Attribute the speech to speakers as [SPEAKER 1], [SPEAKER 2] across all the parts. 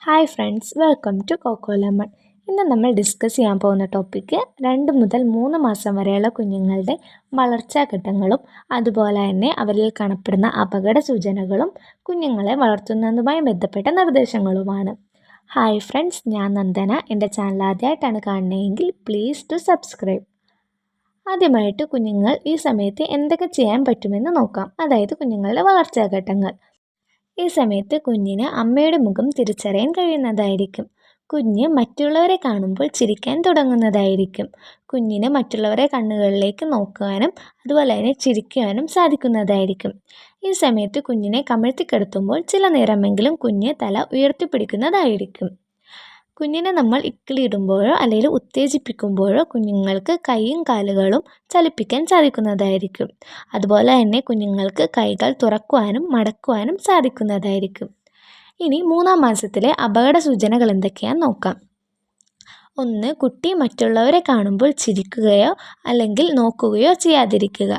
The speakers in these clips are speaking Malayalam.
[SPEAKER 1] Hi friends, welcome to Coco Lemon. ഇന്ന് നമ്മൾ ഡിസ്കസ് ചെയ്യാൻ പോകുന്ന ടോപ്പിക്ക് 2 മുതൽ 3 മാസം വരെയുള്ള കുഞ്ഞുങ്ങളുടെ വളർച്ചാ ഘട്ടങ്ങളും അതുപോലെ തന്നെ അവരിൽ കാണപ്പെടുന്ന അപകട സൂചനകളും കുഞ്ഞുങ്ങളെ വളർത്തുന്നതുമായി ബന്ധപ്പെട്ട നിർദ്ദേശങ്ങളുമാണ്. ഹായ് ഫ്രണ്ട്സ്, ഞാൻ നന്ദന. എൻ്റെ ചാനൽ ആദ്യമായിട്ടാണ് കാണുന്നതെങ്കിൽ പ്ലീസ് ടു സബ്സ്ക്രൈബ്. ആദ്യമായിട്ട് കുഞ്ഞുങ്ങൾ ഈ സമയത്ത് എന്തൊക്കെ ചെയ്യാൻ പറ്റുമെന്ന് നോക്കാം. അതായത് കുഞ്ഞുങ്ങളുടെ വളർച്ചാ ഘട്ടങ്ങൾ. ഈ സമയത്ത് കുഞ്ഞിന് അമ്മയുടെ മുഖം തിരിച്ചറിയാൻ കഴിയുന്നതായിരിക്കും. കുഞ്ഞ് മറ്റുള്ളവരെ കാണുമ്പോൾ ചിരിക്കാൻ തുടങ്ങുന്നതായിരിക്കും. കുഞ്ഞിന് മറ്റുള്ളവരെ കണ്ണുകളിലേക്ക് നോക്കുവാനും അതുപോലെ തന്നെ ചിരിക്കുവാനും സാധിക്കുന്നതായിരിക്കും. ഈ സമയത്ത് കുഞ്ഞിനെ കമിഴ്ത്തിക്കിടത്തുമ്പോൾ ചില നേരമെങ്കിലും കുഞ്ഞ് തല ഉയർത്തിപ്പിടിക്കുന്നതായിരിക്കും. കുഞ്ഞിനെ നമ്മൾ ഇക്കിളിയിടുമ്പോഴോ അല്ലെങ്കിൽ ഉത്തേജിപ്പിക്കുമ്പോഴോ കുഞ്ഞുങ്ങൾക്ക് കൈയും കാലുകളും ചലിപ്പിക്കാൻ സാധിക്കുന്നതായിരിക്കും. അതുപോലെ തന്നെ കുഞ്ഞുങ്ങൾക്ക് കൈകൾ തുറക്കുവാനും മടക്കുവാനും സാധിക്കുന്നതായിരിക്കും. ഇനി 3-ാം മാസത്തിലെ അപകട സൂചനകൾ എന്തൊക്കെയാണെന്ന് നോക്കാം. 1. കുട്ടി മറ്റുള്ളവരെ കാണുമ്പോൾ ചിരിക്കുകയോ അല്ലെങ്കിൽ നോക്കുകയോ ചെയ്യാതിരിക്കുക.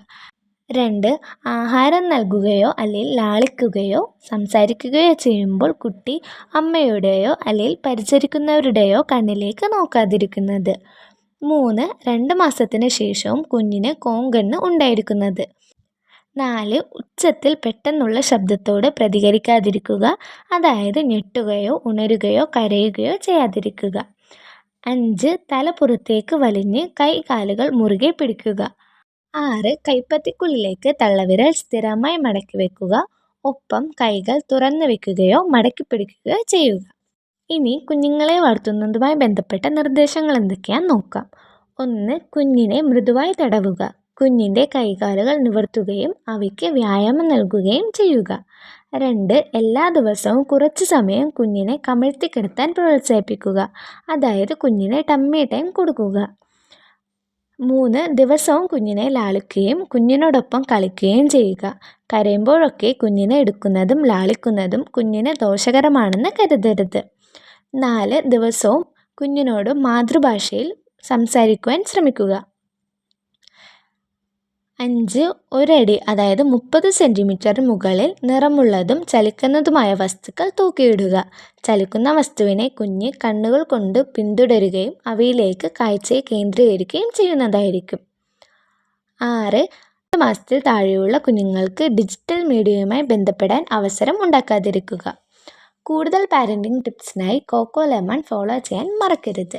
[SPEAKER 1] 2. ആഹാരം നൽകുകയോ അല്ലെങ്കിൽ ലാളിക്കുകയോ സംസാരിക്കുകയോ ചെയ്യുമ്പോൾ കുട്ടി അമ്മയുടെയോ അല്ലെങ്കിൽ പരിചരിക്കുന്നവരുടെയോ കണ്ണിലേക്ക് നോക്കാതിരിക്കുന്നത്. 3. 2 മാസത്തിന് ശേഷവും കുഞ്ഞിന് കോങ്കണ്ണ് ഉണ്ടായിരിക്കുന്നത്. 4. ഉച്ചത്തിൽ പെട്ടെന്നുള്ള ശബ്ദത്തോട് പ്രതികരിക്കാതിരിക്കുക, അതായത് ഞെട്ടുകയോ ഉണരുകയോ കരയുകയോ ചെയ്യാതിരിക്കുക. 5. തല പുറത്തേക്ക് വലിഞ്ഞ് കൈകാലുകൾ മുറുകെ പിടിക്കുക. 6. കൈപ്പത്തിക്കുള്ളിലേക്ക് തള്ളവിരൽ സ്ഥിരമായി മടക്കി വെക്കുക, ഒപ്പം കൈകൾ തുറന്നു വെക്കുകയോ മടക്കി പിടിക്കുകയോ ചെയ്യുക. ഇനി കുഞ്ഞുങ്ങളെ വളർത്തുന്നതുമായി ബന്ധപ്പെട്ട നിർദ്ദേശങ്ങൾ എന്തൊക്കെയാണെന്ന് നോക്കാം. 1. കുഞ്ഞിനെ മൃദുവായി തടവുക. കുഞ്ഞിൻ്റെ കൈകാലുകൾ നിവർത്തുകയും അവയ്ക്ക് വ്യായാമം നൽകുകയും ചെയ്യുക. 2. എല്ലാ ദിവസവും കുറച്ച് സമയം കുഞ്ഞിനെ കമിഴ്ത്തിക്കിടത്താൻ പ്രോത്സാഹിപ്പിക്കുക, അതായത് കുഞ്ഞിനെ ടമ്മി ടൈം കൊടുക്കുക. 3. ദിവസവും കുഞ്ഞിനെ ലാളിക്കുകയും കുഞ്ഞിനോടൊപ്പം കളിക്കുകയും ചെയ്യുക. കരയുമ്പോഴൊക്കെ കുഞ്ഞിനെ എടുക്കുന്നതും ലാളിക്കുന്നതും കുഞ്ഞിന് ദോഷകരമാണെന്ന് കരുതരുത്. 4. ദിവസവും കുഞ്ഞിനോട് മാതൃഭാഷയിൽ സംസാരിക്കുവാൻ ശ്രമിക്കുക. 5. 1 അടി അതായത് 30 സെൻറ്റിമീറ്റർ മുകളിൽ നിറമുള്ളതും ചലിക്കുന്നതുമായ വസ്തുക്കൾ തൂക്കിയിടുക. ചലിക്കുന്ന വസ്തുവിനെ കുഞ്ഞ് കണ്ണുകൾ കൊണ്ട് പിന്തുടരുകയും അവയിലേക്ക് കാഴ്ചയെ കേന്ദ്രീകരിക്കുകയും ചെയ്യുന്നതായിരിക്കും. 6. 2 മാസത്തിൽ താഴെയുള്ള കുഞ്ഞുങ്ങൾക്ക് ഡിജിറ്റൽ മീഡിയയുമായി ബന്ധപ്പെടാൻ അവസരം ഉണ്ടാക്കാതിരിക്കുക. കൂടുതൽ പാരൻറ്റിംഗ് ടിപ്സിനായി കോക്കോ ലെമൺ ഫോളോ ചെയ്യാൻ മറക്കരുത്.